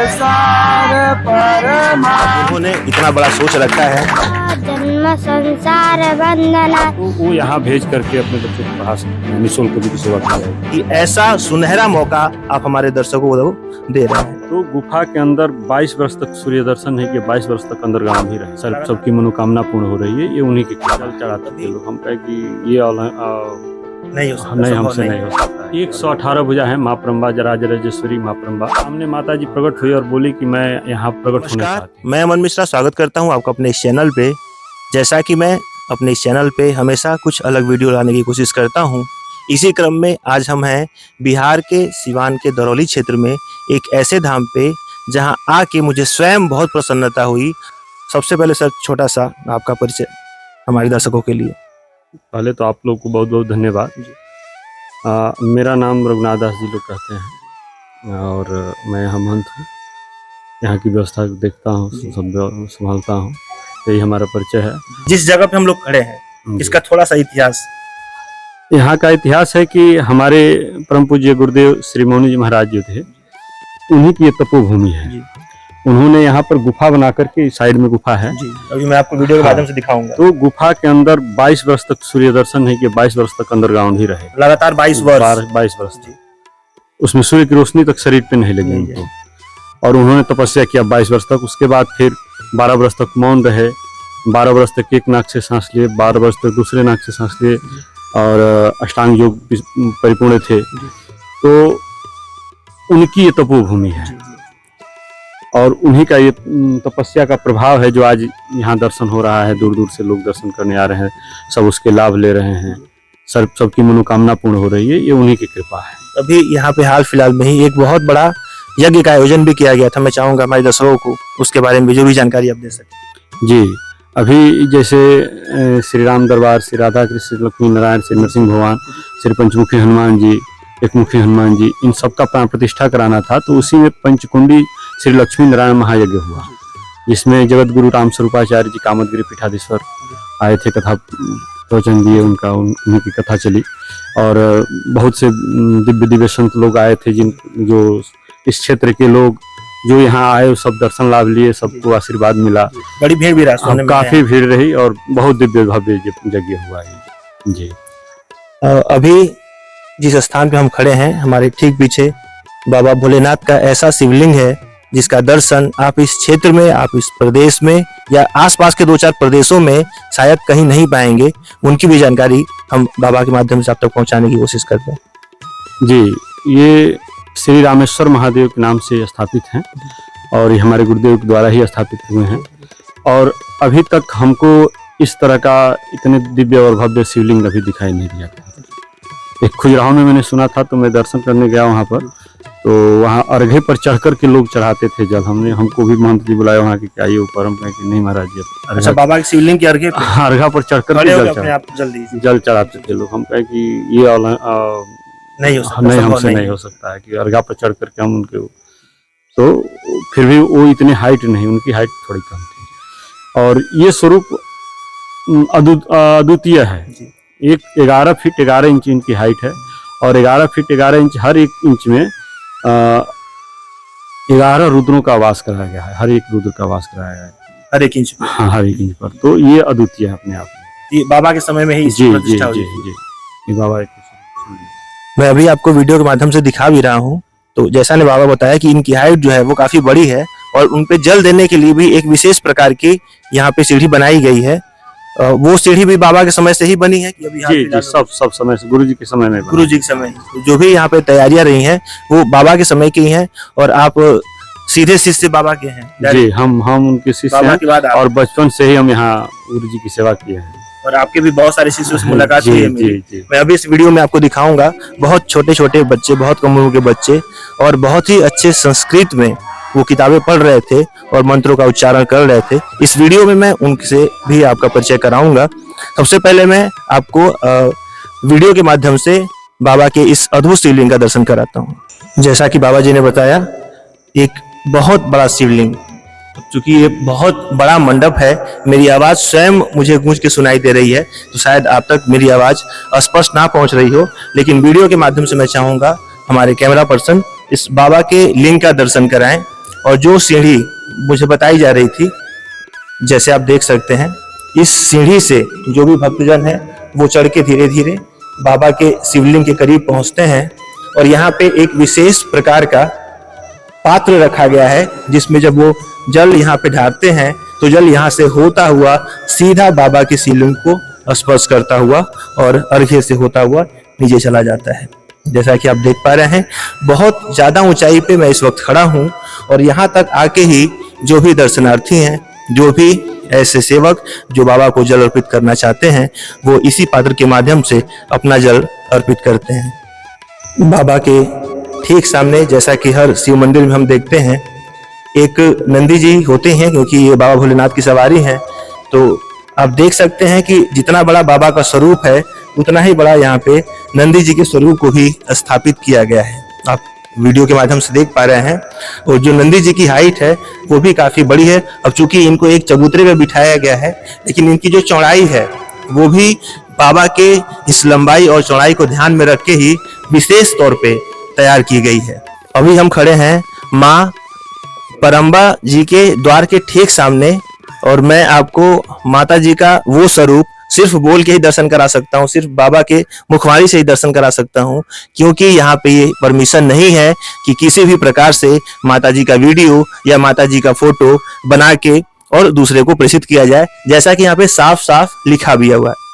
संसार परमा। उन्होंने इतना बड़ा सोच रखा है। जन्म संसार बंधना। वो यहाँ भेज करके अपने बच्चों को पढ़ा सकते हैं, निःशुल्क की सेवा कर रहे हैं। कि ऐसा सुनहरा मौका आप हमारे दर्शकों को दे रहे हैं। तो गुफा के अंदर 22 वर्ष तक सूर्य दर्शन है कि 22 वर्ष तक अंडरग्राउंड ही रहे। सबकी मनोकामना पूर्ण हो रही है। ये उन्हीं के जल चढ़ाते थे लोग। हम कहे कि ये नहीं हो सकता, नहीं, हमसे नहीं हो सकता। 118 भुजा है माँ प्रम्बा, जराजराजेश्वरी माँ प्रम्बा। सामने माता जी प्रकट हुई और बोली कि मैं यहाँ प्रकट होना चाहती हूँ। मैं अमन मिश्रा स्वागत करता हूँ आपका अपने इस चैनल पे। जैसा कि मैं अपने इस चैनल पे हमेशा कुछ अलग वीडियो लाने की कोशिश करता हूँ, इसी क्रम में आज हम हैं बिहार के सिवान के दरौली क्षेत्र में एक ऐसे धाम पे जहाँ आके मुझे स्वयं बहुत प्रसन्नता हुई। सबसे पहले सर छोटा सा आपका परिचय हमारे दर्शकों के लिए। पहले तो आप लोग को बहुत बहुत धन्यवाद। मेरा नाम रघुनाथ दास जी लोग कहते हैं और मैं यहाँ महंत हूँ। यहाँ की व्यवस्था देखता हूँ, सब संभालता हूँ। यही हमारा परिचय है। जिस जगह पे हम लोग खड़े हैं इसका थोड़ा सा इतिहास। यहाँ का इतिहास है कि हमारे परम पूज्य गुरुदेव श्री मौनी जी महाराज जो थे, उन्हीं की ये तपोभूमि है। उन्होंने यहाँ पर गुफा बना करके, साइड में गुफा है जी, अभी मैं आपको वीडियो के माध्यम से दिखाऊंगा। तो गुफा के अंदर 22 वर्ष तक सूर्य दर्शन है कि 22 वर्ष तक अंडरग्राउंड ही रहे। लगातार 22 वर्ष उसमें सूर्य की रोशनी तक शरीर पे नहीं लगी उनको। और उन्होंने तपस्या किया 22 वर्ष तक। उसके बाद फिर 12 वर्ष तक मौन रहे। 12 वर्ष तक एक नाक से सांस लिए, 12 वर्ष तक दूसरे नाक से सांस लिए और अष्टांग योग परिपूर्ण थे। तो उनकी ये तपोभूमि है और उन्हीं का ये तपस्या का प्रभाव है जो आज यहाँ दर्शन हो रहा है। दूर दूर से लोग दर्शन करने आ रहे हैं, सब उसके लाभ ले रहे हैं। सबकी मनोकामना पूर्ण हो रही है। ये उन्हीं की कृपा है। अभी यहाँ पे हाल फिलहाल में ही एक बहुत बड़ा यज्ञ का आयोजन भी किया गया था। मैं चाहूंगा हमारे दर्शकों को उसके बारे में जो भी जानकारी आप दे सकें। जी, अभी जैसे श्री राम दरबार, श्री राधा कृष्ण, श्री लक्ष्मी नारायण, श्री नरसिंह भगवान, श्री पंचमुखी हनुमान जी, एकमुखी हनुमान जी, इन सबका प्राण प्रतिष्ठा कराना था। तो उसी में पंचकुंडी श्री लक्ष्मी नारायण महायज्ञ हुआ, जिसमें जगत गुरु राम स्वरूपाचार्य जी कामदगिरी पीठाधीश्वर आए थे, कथा प्रवचन दिए। उन्हीं की कथा चली और बहुत से दिव्य दिव्य संत लोग आए थे, जो इस क्षेत्र के लोग जो यहाँ आए सब दर्शन लाभ लिए, सबको आशीर्वाद मिला। बड़ी भीड़ भी रही, काफी भीड़ रही और बहुत दिव्य भव्य यज्ञ हुआ है। जी, अभी जिस स्थान पे हम खड़े हैं हमारे ठीक पीछे बाबा भोलेनाथ का ऐसा शिवलिंग है जिसका दर्शन आप इस क्षेत्र में, आप इस प्रदेश में या आसपास के 2-4 प्रदेशों में शायद कहीं नहीं पाएंगे। उनकी भी जानकारी हम बाबा के माध्यम से आप तक पहुंचाने की कोशिश करते हैं। जी, ये श्री रामेश्वर महादेव के नाम से स्थापित हैं और ये हमारे गुरुदेव के द्वारा ही स्थापित हुए हैं। और अभी तक हमको इस तरह का इतने दिव्य और भव्य शिवलिंग अभी दिखाई नहीं दिया था। एक खुजराहो में मैंने सुना था, तो मैं दर्शन करने गया वहाँ पर। तो वहाँ अर्घे पर चढ़कर के लोग चढ़ाते थे जल। हमको भी महंत जी बुलाया वहाँ के, क्या ये ऊपर? हम कहे कि नहीं महाराज जी, अच्छा, बाबा के शिवलिंग के अर्घे पर चढ़कर जल चढ़ाते थे लोग। हम कहे कि ये नहीं, हमसे नहीं हो सकता है कि अर्घा पर चढ़ करके हम उनके। तो फिर भी वो इतने हाइट नहीं, उनकी हाइट थोड़ी कम थी। और ये स्वरूप अद्वितीय है। एक 11 फीट 11 इंच इनकी हाइट है और 11 फीट 11 इंच हर एक इंच में 11 रुद्रों का वास कराया गया है। हर एक रुद्र का वास कराया गया है हर एक इंच। हाँ, हर एक इंच पर। तो ये अद्वितीय है अपने आप में। ये बाबा के समय में ही जी जी जी जी, ये बाबा। मैं अभी आपको वीडियो के माध्यम से दिखा भी रहा हूँ। तो जैसा ने बाबा बताया कि इनकी हाइट जो है वो काफी बड़ी है और उन पे जल देने के लिए भी एक विशेष प्रकार की यहाँ पे सीढ़ी बनाई गई है। वो सीढ़ी भी बाबा के समय से ही बनी है कि अभी? जी जी, सब समय से, गुरु जी के समय में। गुरु जी के समय जो भी यहाँ पे तैयारियां रही हैं वो बाबा के समय की हैं और आप सीधे शिष्य बाबा के हैं। जी, हम उनके शिष्य हैं और बचपन से ही हम यहाँ गुरु जी की सेवा किए हैं और आपके भी बहुत सारे शिष्यों से मुलाकात हुई है मेरी। मैं अभी इस वीडियो में आपको दिखाऊंगा। बहुत छोटे छोटे बच्चे, बहुत कम उम्र के बच्चे और बहुत ही अच्छे संस्कृत में वो किताबें पढ़ रहे थे और मंत्रों का उच्चारण कर रहे थे। इस वीडियो में मैं उनसे भी आपका परिचय कराऊंगा। सबसे पहले मैं आपको वीडियो के माध्यम से बाबा के इस अद्भुत शिवलिंग का दर्शन कराता हूँ। जैसा कि बाबा जी ने बताया, एक बहुत बड़ा शिवलिंग, चूंकि ये बहुत बड़ा मंडप है, मेरी आवाज स्वयं मुझे गूंज के सुनाई दे रही है, तो शायद आप तक मेरी आवाज स्पष्ट ना पहुंच रही हो, लेकिन वीडियो के माध्यम से मैं चाहूंगा हमारे कैमरा पर्सन इस बाबा के लिंग का दर्शन कराएं और जो सीढ़ी मुझे बताई जा रही थी, जैसे आप देख सकते हैं, इस सीढ़ी से जो भी भक्तजन है वो चढ़ के धीरे धीरे बाबा के शिवलिंग के करीब पहुंचते हैं। और यहाँ पे एक विशेष प्रकार का पात्र रखा गया है, जिसमें जब वो जल यहाँ पे ढारते हैं तो जल यहाँ से होता हुआ सीधा बाबा के शिवलिंग को स्पर्श करता हुआ और अर्घ्य से होता हुआ नीचे चला जाता है। जैसा कि आप देख पा रहे हैं, बहुत ज्यादा ऊंचाई पे मैं इस वक्त खड़ा हूँ और यहाँ तक आके ही जो भी दर्शनार्थी हैं, जो भी ऐसे सेवक जो बाबा को जल अर्पित करना चाहते हैं, वो इसी पात्र के माध्यम से अपना जल अर्पित करते हैं। बाबा के ठीक सामने, जैसा कि हर शिव मंदिर में हम देखते हैं, एक नंदी जी होते हैं, क्योंकि ये बाबा भोलेनाथ की सवारी है। तो आप देख सकते हैं कि जितना बड़ा बाबा का स्वरूप है, उतना ही बड़ा यहाँ पे नंदी जी के स्वरूप को भी स्थापित किया गया है। आप वीडियो के माध्यम से देख पा रहे हैं। और जो नंदी जी की हाइट है वो भी काफी बड़ी है। अब चूंकि इनको एक चबूतरे में बिठाया गया है, लेकिन इनकी जो चौड़ाई है वो भी बाबा के इस लंबाई और चौड़ाई को ध्यान में रख के ही विशेष तौर पे तैयार की गई है। अभी हम खड़े हैं माँ परम्बा जी के द्वार के ठीक सामने, और मैं आपको माता जी का वो स्वरूप सिर्फ बोल के ही दर्शन करा सकता हूँ, सिर्फ बाबा के मुखवाणी से ही दर्शन करा सकता हूँ, क्योंकि यहाँ पे ये परमिशन नहीं है कि किसी भी प्रकार से माता जी का वीडियो या माता जी का फोटो बना के और दूसरे को प्रेषित किया जाए, जैसा कि यहाँ पे साफ साफ लिखा भी हुआ है।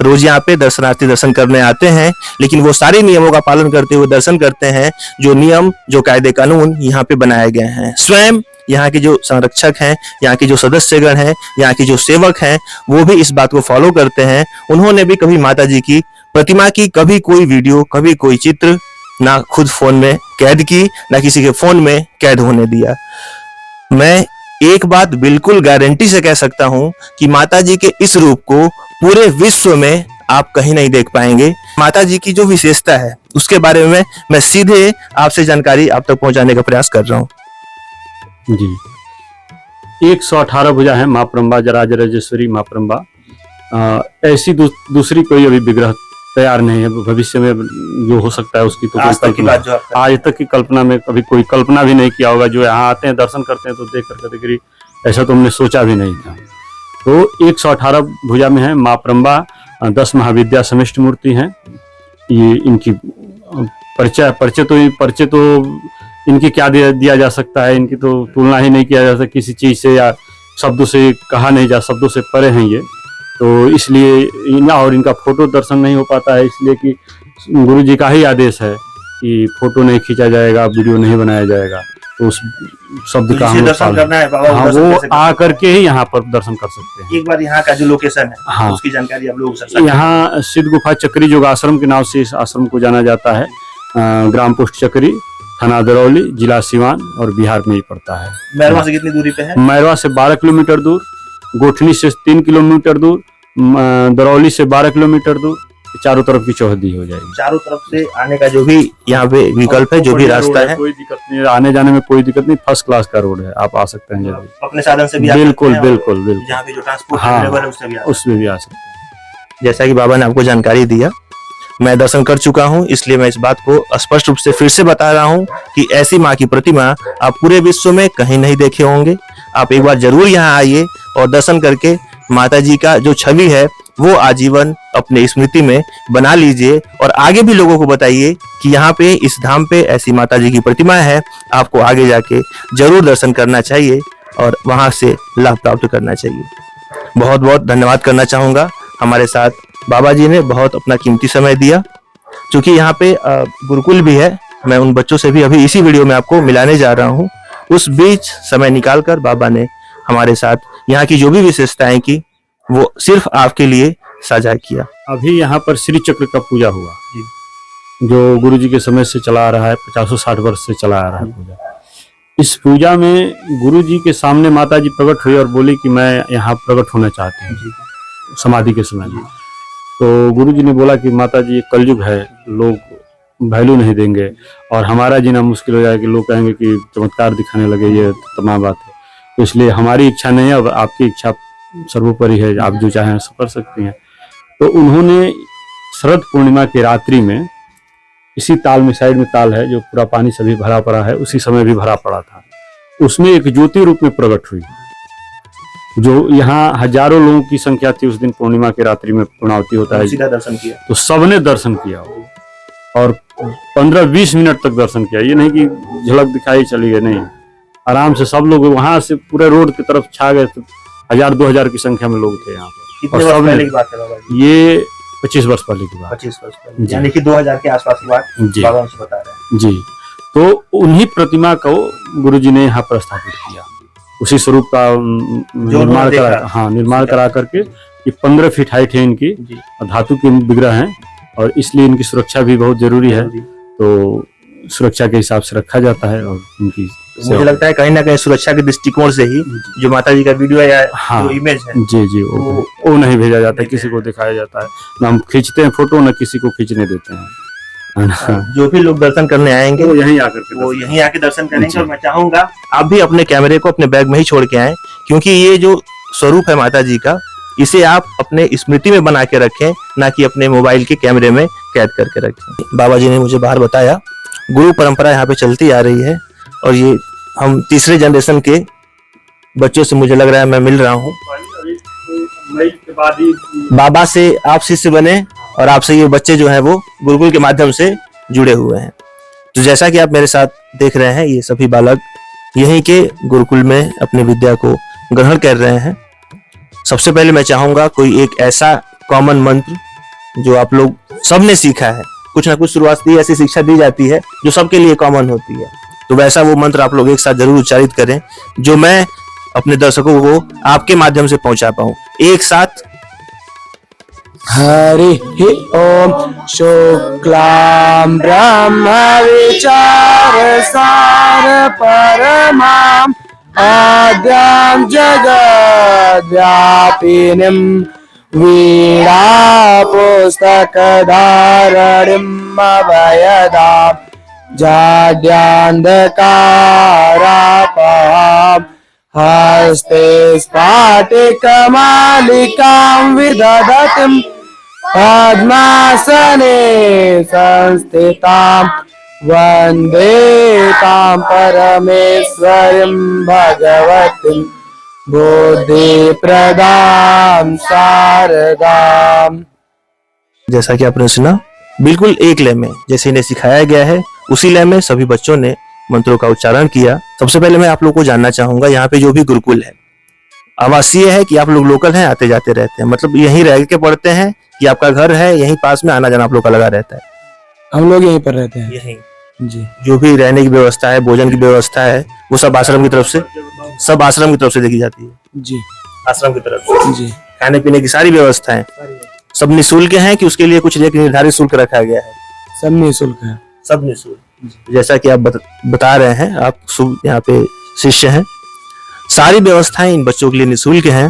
रोज यहाँ पे दर्शनार्थी दर्शन करने आते हैं, लेकिन वो सारे नियमों का पालन करते हुए दर्शन करते हैं, जो नियम, जो कायदे कानून यहाँ पे बनाए गए हैं। स्वयं यहाँ के जो संरक्षक हैं, यहाँ के जो सदस्यगण हैं, यहाँ के जो सेवक हैं, वो भी इस बात को फॉलो करते हैं। उन्होंने भी कभी माता जी की प्रतिमा की कभी कोई वीडियो, कभी कोई चित्र ना खुद फोन में कैद की, ना किसी के फोन में कैद होने दिया। मैं एक बात बिल्कुल गारंटी से कह सकता हूँ कि माता जी के इस रूप को पूरे विश्व में आप कहीं नहीं देख पाएंगे। माता जी की जो विशेषता है उसके बारे में मैं सीधे आपसे जानकारी आप तक पहुंचाने का प्रयास कर रहा हूँ। जी, 118 भुजा है माँ परम्बा, राजराजेश्वरी माँ परम्बा। ऐसी दूसरी कोई अभी विग्रह तैयार नहीं है। भविष्य में जो हो सकता है उसकी तो आज तक की बात जो आप आज तक की कल्पना में कभी कोई कल्पना भी नहीं किया होगा। जो यहाँ आते हैं दर्शन करते हैं तो देख करके ऐसा तो हमने सोचा भी नहीं था। तो 118 भुजा में है माँ परम्बा, 10 महाविद्या समिष्ट मूर्ति हैं। ये इनकी परिचय तो इनकी क्या दिया जा सकता है, इनकी तो तुलना ही नहीं किया जा सकता किसी चीज से, या शब्दों से कहा नहीं जा, शब्दों से परे हैं ये। तो इसलिए और इनका फोटो दर्शन नहीं हो पाता है, इसलिए कि गुरु जी का ही आदेश है कि फोटो नहीं खींचा जाएगा, वीडियो नहीं बनाया जाएगा। तो उस शब्द का हम दर्शन करना है बाबा, हाँ, वो आ करके ही यहाँ पर दर्शन कर सकते हैं। एक बार यहाँ का जो लोकेशन है, हाँ, उसकी जानकारी आप लोगों को यहाँ सिद्ध गुफा चक्री योग आश्रम के नाम से इस आश्रम को जाना जाता है। ग्राम पोस्ट चक्री, थाना दरौली, जिला सिवान और बिहार में ही पड़ता है। मैरवा से कितनी दूरी पे है? मैरवा से 12 किलोमीटर दूर, गोठनी से 3 किलोमीटर दूर, दरौली से 12 किलोमीटर दूर। चारों तरफ की चौहदी हो जाएगी। चारों तरफ से आने का जो भी यहाँ पे विकल्प है, जो भी रास्ता है, कोई दिक्कत नहीं, आने जाने में कोई दिक्कत नहीं। फर्स्ट क्लास का रोड है, आप आ सकते हैं जल्दी, अपने साधन से भी बिल्कुल बिल्कुल बिल्कुल। जहाँ पे जो ट्रांसपोर्ट हाँ, अवेलेबल है उससे भी आ सकते हैं। जैसा कि बाबा ने आपको जानकारी दिया, मैं दर्शन कर चुका हूँ, इसलिए मैं इस बात को स्पष्ट रूप से फिर से बता रहा हूँ कि ऐसी माँ की प्रतिमा आप पूरे विश्व में कहीं नहीं देखे होंगे। आप एक बार जरूर यहाँ आइए और दर्शन करके माता जी का जो छवि है वो आजीवन अपने स्मृति में बना लीजिए, और आगे भी लोगों को बताइए कि यहाँ पे इस धाम पे ऐसी माता जी की प्रतिमा है, आपको आगे जाके जरूर दर्शन करना चाहिए और वहां से लाभ प्राप्त करना चाहिए। बहुत बहुत धन्यवाद करना चाहूंगा। हमारे साथ बाबा जी ने बहुत अपना कीमती समय दिया। क्योंकि यहाँ पे गुरुकुल भी है, मैं उन बच्चों से भी अभी इसी वीडियो में आपको मिलाने जा रहा हूँ। उस बीच समय निकालकर बाबा ने हमारे साथ यहाँ की जो भी विशेषताएं की वो सिर्फ आपके लिए साझा किया। अभी यहाँ पर श्री चक्र का पूजा हुआ, जो गुरु जी के समय से चला आ रहा है, 50-60 वर्ष से चला आ रहा है पूजा। इस पूजा में गुरु जी के सामने माता जी प्रकट हुई और बोली कि मैं यहाँ प्रकट होना चाहती हूँ समाधि के समय। तो गुरु जी ने बोला कि माता जी कलयुग है, लोग वैल्यू नहीं देंगे और हमारा जीना मुश्किल हो जाएगा, लोग कहेंगे कि चमत्कार दिखाने लगे, ये तमाम बात है। तो इसलिए हमारी इच्छा नहीं है, अब आपकी इच्छा सर्वोपरि है, आप जो चाहें सो कर सकती हैं। तो उन्होंने शरद पूर्णिमा की रात्रि में इसी ताल में, साइड में ताल है जो पूरा पानी सभी भरा पड़ा है, उसी समय भी भरा पड़ा था। उसमें एक ज्योति रूप में प्रकट हुई, जो यहाँ हजारों लोगों की संख्या थी। उस दिन पूर्णिमा की रात्रि में पूर्णावती होता है, सीधा दर्शन किया। तो सबने दर्शन किया और 15-20 मिनट तक दर्शन किया। ये नहीं कि झलक दिखाई चली गई, नहीं, आराम से सब लोग वहां से पूरे रोड की तरफ छा गए। 1000-2000 की संख्या में लोग थे यहाँ पर। कितने वर्ष पहले की बात है बाबा जी? ये 25 वर्ष पहले की बात। 25 वर्ष पहले, यानी कि 2000 के आसपास की बात जी। बाबा हमसे बता रहे हैं। जी, तो उन्हीं प्रतिमा को गुरुजी ने यहाँ पर स्थापित किया, उसी स्वरूप का निर्माण करा। हाँ, निर्माण करा करके ये 15 फीट हाइट है इनकी, धातु के विग्रह हैं और इसलिए इनकी सुरक्षा भी बहुत जरूरी है। तो सुरक्षा के हिसाब से रखा जाता है और इनकी मुझे लगता है कहीं ना कहीं सुरक्षा के दृष्टिकोण से ही जो माता जी का वीडियो या हाँ, जो इमेज है जी वो नहीं भेजा जाता है, किसी को दिखाया जाता है ना। हम खींचते हैं फोटो, ना किसी को खींचने देते हैं, है ना। जो भी लोग दर्शन करने आएंगे वो यहीं आके दर्शन करेंगे। और मैं चाहूंगा आप भी अपने कैमरे को अपने बैग में ही छोड़ के आए, क्योंकि ये जो स्वरूप है माता जी का, इसे आप अपने स्मृति में बना के रखें, ना कि अपने मोबाइल के कैमरे में कैद करके रखें। बाबा जी ने मुझे बाहर बताया गुरु परंपरा यहाँ पे चलती आ रही है और ये हम तीसरे जनरेशन के बच्चों से मुझे लग रहा है मैं मिल रहा हूँ। बाबा से आप शिष्य बने और आपसे ये बच्चे जो हैं वो गुरुकुल के माध्यम से जुड़े हुए हैं। तो जैसा कि आप मेरे साथ देख रहे हैं, ये सभी बालक यहीं के गुरुकुल में अपनी विद्या को ग्रहण कर रहे हैं। सबसे पहले मैं चाहूंगा कोई एक ऐसा कॉमन मंत्र जो आप लोग सबने सीखा है, कुछ ना कुछ शुरुआती ऐसी शिक्षा दी जाती है जो सबके लिए कॉमन होती है, तो वैसा वो मंत्र आप लोग एक साथ जरूर उच्चारित करें, जो मैं अपने दर्शकों को आपके माध्यम से पहुंचा पाऊं। एक साथ। हरि ओम शुक्लां ब्रह्म विचार सार परमां आद्यां जगद्व्यापिनीं वीणा पुस्तकधारणीं अभयदां जाड्यान्धकारापहां हस्ते स्फाटिकमालिकां विदधतीं पद्मासने संस्थितां वन्दे तां परमेश्वरीं भगवतीं बुद्धिप्रदां शारदाम्। जैसा कि आपने सुना, बिल्कुल एक लय में जैसे इन्हें सिखाया गया है, उसी लय में सभी बच्चों ने मंत्रों का उच्चारण किया। सबसे पहले मैं आप लोगों को जानना चाहूंगा, यहाँ पे जो भी गुरुकुल है, आवासीय है कि आप लोग लोकल हैं, आते जाते रहते हैं, मतलब यहीं रह के पढ़ते हैं कि आपका घर है यहीं पास में, आना जाना आप लोग का लगा रहता है? हम लोग यहीं पर रहते हैं। यहीं जी। जो भी रहने की व्यवस्था है, भोजन की व्यवस्था है, वो सब आश्रम की तरफ से, सब आश्रम की तरफ से देखी जाती है? जी, आश्रम की तरफ से। जी। खाने पीने की सारी व्यवस्थाएं सब निःशुल्क हैं कि उसके लिए कुछ एक निर्धारित शुल्क रखा गया है? सब निःशुल्क है। सब निःशुल्क। जैसा कि आप बता रहे हैं, आप यहाँ पे शिष्य हैं, सारी व्यवस्थाएं इन बच्चों के लिए निःशुल्क हैं।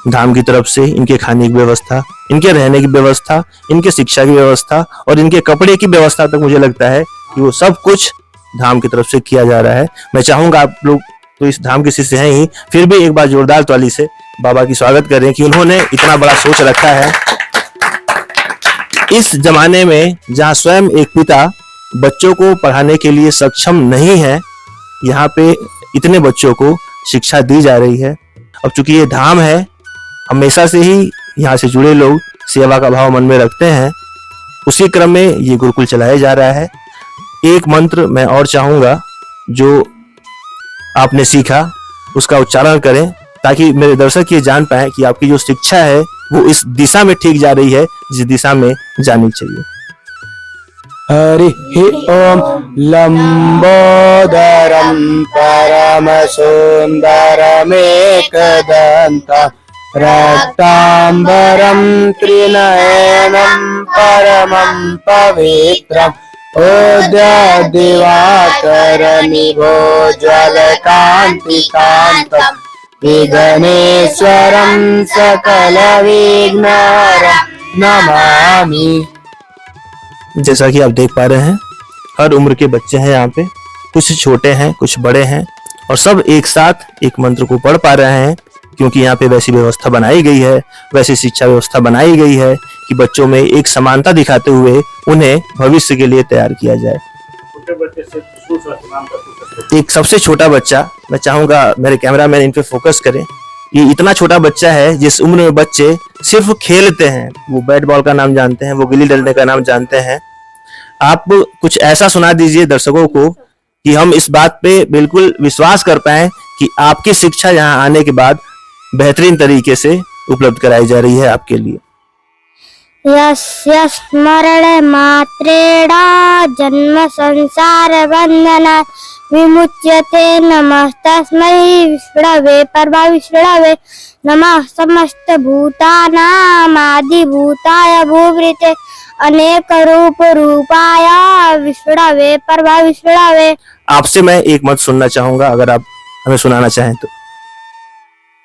धाम की तरफ से इनके खाने की व्यवस्था, इनके रहने की व्यवस्था, इनके शिक्षा की व्यवस्था और इनके कपड़े की व्यवस्था तक मुझे लगता है कि वो सब कुछ धाम की तरफ से किया जा रहा है। मैं चाहूंगा आप लोग तो इस धाम के शिष्य हैं ही, फिर भी एक बार जोरदार ताली से बाबा की स्वागत करें कि उन्होंने इतना बड़ा सोच रखा है। इस जमाने में जहाँ स्वयं एक पिता बच्चों को पढ़ाने के लिए सक्षम नहीं है, यहाँ पे इतने बच्चों को शिक्षा दी जा रही है। अब चूंकि ये धाम है, हमेशा से ही यहाँ से जुड़े लोग सेवा का भाव मन में रखते हैं, उसी क्रम में ये गुरुकुल चलाया जा रहा है। एक मंत्र मैं और चाहूंगा जो आपने सीखा उसका उच्चारण करें, ताकि मेरे दर्शक ये जान पाए कि आपकी जो शिक्षा है वो इस दिशा में ठीक जा रही है जिस दिशा में जानी चाहिए। हरि ओम लंबोदरम परम सुंदरमेकदंतं रक्तांबरम त्रिनयनं परमं पवित्रम् उद्यदिवाकरनिभोज्वलकान्तिकान्तं विघ्नेश्वरं सकलविघ्नहरं नमामि। जैसा कि आप देख पा रहे हैं, हर उम्र के बच्चे हैं यहाँ पे, कुछ छोटे हैं कुछ बड़े हैं, और सब एक साथ एक मंत्र को पढ़ पा रहे हैं, क्योंकि यहाँ पे वैसी व्यवस्था बनाई गई है, वैसी शिक्षा व्यवस्था बनाई गई है कि बच्चों में एक समानता दिखाते हुए उन्हें भविष्य के लिए तैयार किया जाए। छोटे बच्चे से एक सबसे छोटा बच्चा, मैं चाहूंगा मेरे कैमरामैन इन पे फोकस करें। ये इतना छोटा बच्चा है जिस उम्र में बच्चे सिर्फ खेलते हैं, वो बैट बॉल का नाम जानते हैं, वो गिल्ली डंडे का नाम जानते हैं। आप कुछ ऐसा सुना दीजिए दर्शकों को कि हम इस बात पे बिल्कुल विश्वास कर पाए कि आपकी शिक्षा यहाँ आने के बाद बेहतरीन तरीके से उपलब्ध कराई जा रही है आपके लिए। यस्य स्मरण मात्रेणा जन्म संसार बंधना विमुच्यते नमस्तस्मै विष्णवे परम विष्णवे नमः समस्त भूतानामादिभूताय भूभृते अनेक रूप रूपाय विष्णवे परम विष्णवे। आपसे मैं एक मत सुनना चाहूंगा, अगर आप हमें सुनाना चाहें तो।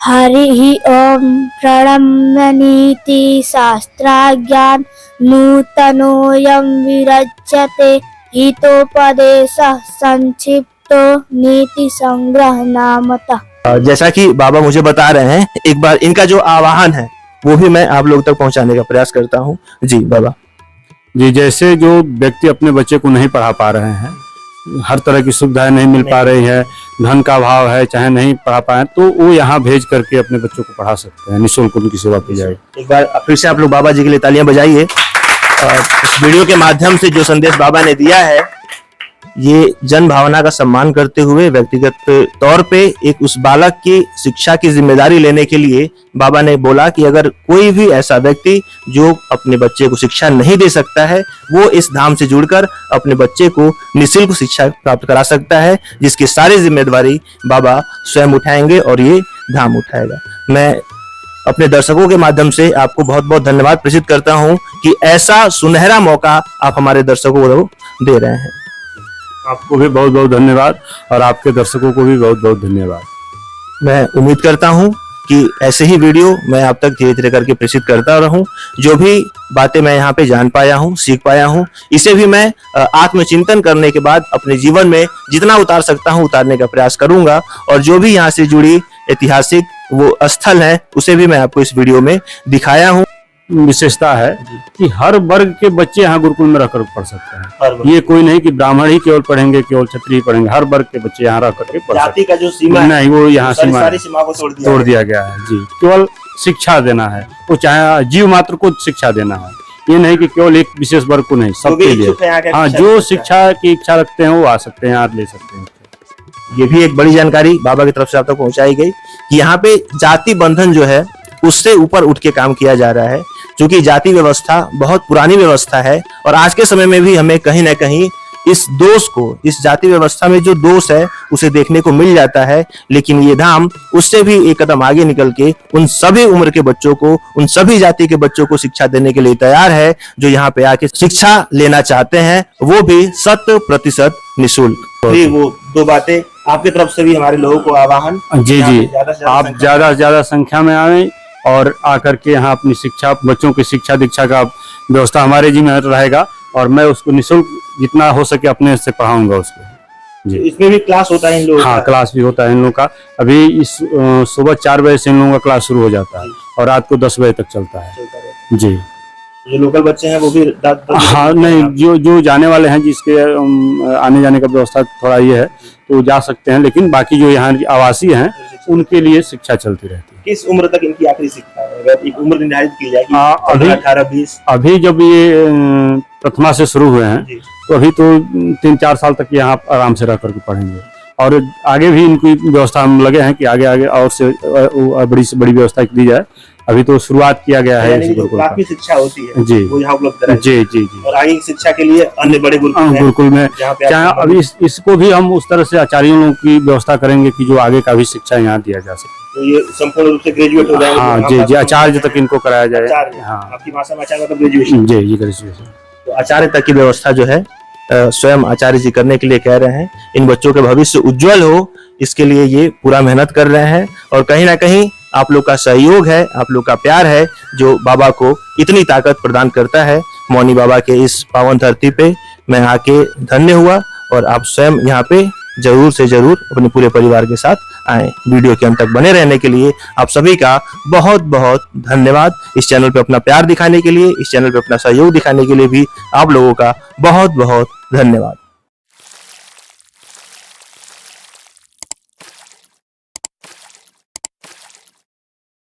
हरि ओम प्रणम्यनीति शास्त्राज्ञान नूतनोऽयं विरच्यते हितोपदेशः संक्षिप्तो नीति संग्रह नामतः। जैसा कि बाबा मुझे बता रहे हैं, एक बार इनका जो आह्वान है वो भी मैं आप लोग तक पहुंचाने का प्रयास करता हूं। जी बाबा। जी, जैसे जो व्यक्ति अपने बच्चे को नहीं पढ़ा पा रहे हैं, हर तरह की सुविधाएं नहीं मिल पा रही है, धन का अभाव है, चाहे नहीं पढ़ा पाए, तो वो यहाँ भेज करके अपने बच्चों को पढ़ा सकते हैं, निःशुल्क उनकी सेवा की जाए। एक बार फिर से आप लोग बाबा जी के लिए तालियां बजाइए। इस वीडियो के माध्यम से जो संदेश बाबा ने दिया है, ये जन भावना का सम्मान करते हुए व्यक्तिगत तौर पे एक उस बालक की शिक्षा की जिम्मेदारी लेने के लिए बाबा ने बोला कि अगर कोई भी ऐसा व्यक्ति जो अपने बच्चे को शिक्षा नहीं दे सकता है, वो इस धाम से जुड़कर अपने बच्चे को निःशुल्क शिक्षा प्राप्त करा सकता है, जिसकी सारी जिम्मेदारी बाबा स्वयं उठाएंगे और ये धाम उठाएगा। मैं अपने दर्शकों के माध्यम से आपको बहुत बहुत धन्यवाद प्रेषित करता हूं कि ऐसा सुनहरा मौका आप हमारे दर्शकों को दे रहे हैं। आपको भी बहुत बहुत धन्यवाद और आपके दर्शकों को भी बहुत बहुत धन्यवाद। मैं उम्मीद करता हूं कि ऐसे ही वीडियो मैं आप तक धीरे धीरे करके प्रेषित करता रहूं। जो भी बातें मैं यहाँ पे जान पाया हूं, सीख पाया हूं, इसे भी मैं आत्मचिंतन करने के बाद अपने जीवन में जितना उतार सकता हूं उतारने का प्रयास करूंगा। और जो भी यहाँ से जुड़ी ऐतिहासिक वो स्थल है उसे भी मैं आपको इस वीडियो में दिखाया हूँ। विशेषता है कि हर वर्ग के बच्चे यहाँ गुरुकुल में रहकर पढ़ सकते हैं। ये कोई नहीं कि ब्राह्मण ही केवल पढ़ेंगे, केवल क्षत्रिय पढ़ेंगे, हर वर्ग के बच्चे यहाँ रह करके पढ़ सकते हैं। का जो सीमा नहीं, वो यहाँ सारी सीमा को तोड़ दिया गया है। जी, केवल शिक्षा देना है, वो चाहे जीव मात्र को शिक्षा देना है, ये नहीं कि केवल एक विशेष वर्ग को नहीं, सबके लिए। हाँ, जो शिक्षा की इच्छा रखते हैं वो आ सकते हैं, यहाँ ले सकते हैं। ये भी एक बड़ी जानकारी बाबा की तरफ से आप तक पहुंचाई गई कि यहाँ पे जाति बंधन जो है उससे ऊपर उठ के काम किया जा रहा है, क्योंकि जाति व्यवस्था बहुत पुरानी व्यवस्था है और आज के समय में भी हमें कहीं ना कहीं इस दोष को, इस जाति व्यवस्था में जो दोष है उसे देखने को मिल जाता है। लेकिन ये धाम उससे भी एक कदम आगे निकल के उन सभी उम्र के बच्चों को, उन सभी जाति के बच्चों को शिक्षा देने के लिए तैयार है जो यहाँ पे आके शिक्षा लेना चाहते हैं, वो भी 100% निःशुल्क। वो दो बातें आपकी तरफ से भी हमारे लोगों को आह्वान। जी, आप ज्यादा से ज्यादा संख्या में आए और आकर के यहाँ अपनी शिक्षा, बच्चों की शिक्षा दीक्षा का व्यवस्था हमारे जी में रहेगा और मैं उसको निःशुल्क जितना हो सके अपने से पढ़ाऊंगा उसको। जी, इसमें भी क्लास होता है इन लोगों का? हाँ, क्लास भी होता है इन लोगों का। अभी इस सुबह 4 बजे से इन लोगों का क्लास शुरू हो जाता है और रात को 10 बजे तक चलता है। जी, जो लोकल बच्चे हैं वो भी हाँ, नहीं, जो जाने वाले हैं जिसके आने जाने का व्यवस्था थोड़ा ये है तो जा सकते हैं, लेकिन बाकी जो यहाँ आवासीय हैं उनके लिए शिक्षा चलती रहती है। किस उम्र तक इनकी आखिरी शिक्षा है? अगर एक उम्र निर्धारित की जाए, 18-20? अभी जब ये प्रथमा से शुरू हुए हैं तो अभी तो 3-4 साल तक यहाँ आराम से रह करके पढ़ेंगे और आगे भी इनकी व्यवस्था हम लगे हैं कि आगे और से बड़ी से बड़ी व्यवस्था दी जाए। अभी तो शुरुआत किया गया है इस गुरुकुल काफी शिक्षा होती है जी, वो यहाँ उपलब्ध है। जी, और आगे की शिक्षा के लिए अन्य बड़े गुरुकुल में चाहे अभी इसको भी हम उस तरह से आचार्यों की व्यवस्था करेंगे कि जो आगे का भी शिक्षा यहाँ दिया जा सके। तो ये संपूर्ण रूप से ग्रेजुएट हो जाएंगे? हाँ जी, आचार्य तक इनको कराया जाए। हाँ, आपकी भाषा में आचार्य मतलब ग्रेजुएशन? जी, ग्रेजुएशन। तो आचार्य तक की व्यवस्था जो है स्वयं आचार्य जी करने के लिए कह रहे हैं। इन बच्चों के भविष्य उज्जवल हो इसके लिए ये पूरा मेहनत कर रहे हैं और कहीं ना कहीं आप लोग का सहयोग है, आप लोग का प्यार है जो बाबा को इतनी ताकत प्रदान करता है। मौनी बाबा के इस पावन धरती पे मैं आके धन्य हुआ और आप स्वयं यहाँ पे जरूर से जरूर अपने पूरे परिवार के साथ आए। वीडियो के अंत तक बने रहने के लिए आप सभी का बहुत बहुत धन्यवाद। इस चैनल पे अपना प्यार दिखाने के लिए, इस चैनल पे अपना सहयोग दिखाने के लिए भी आप लोगों का बहुत बहुत धन्यवाद।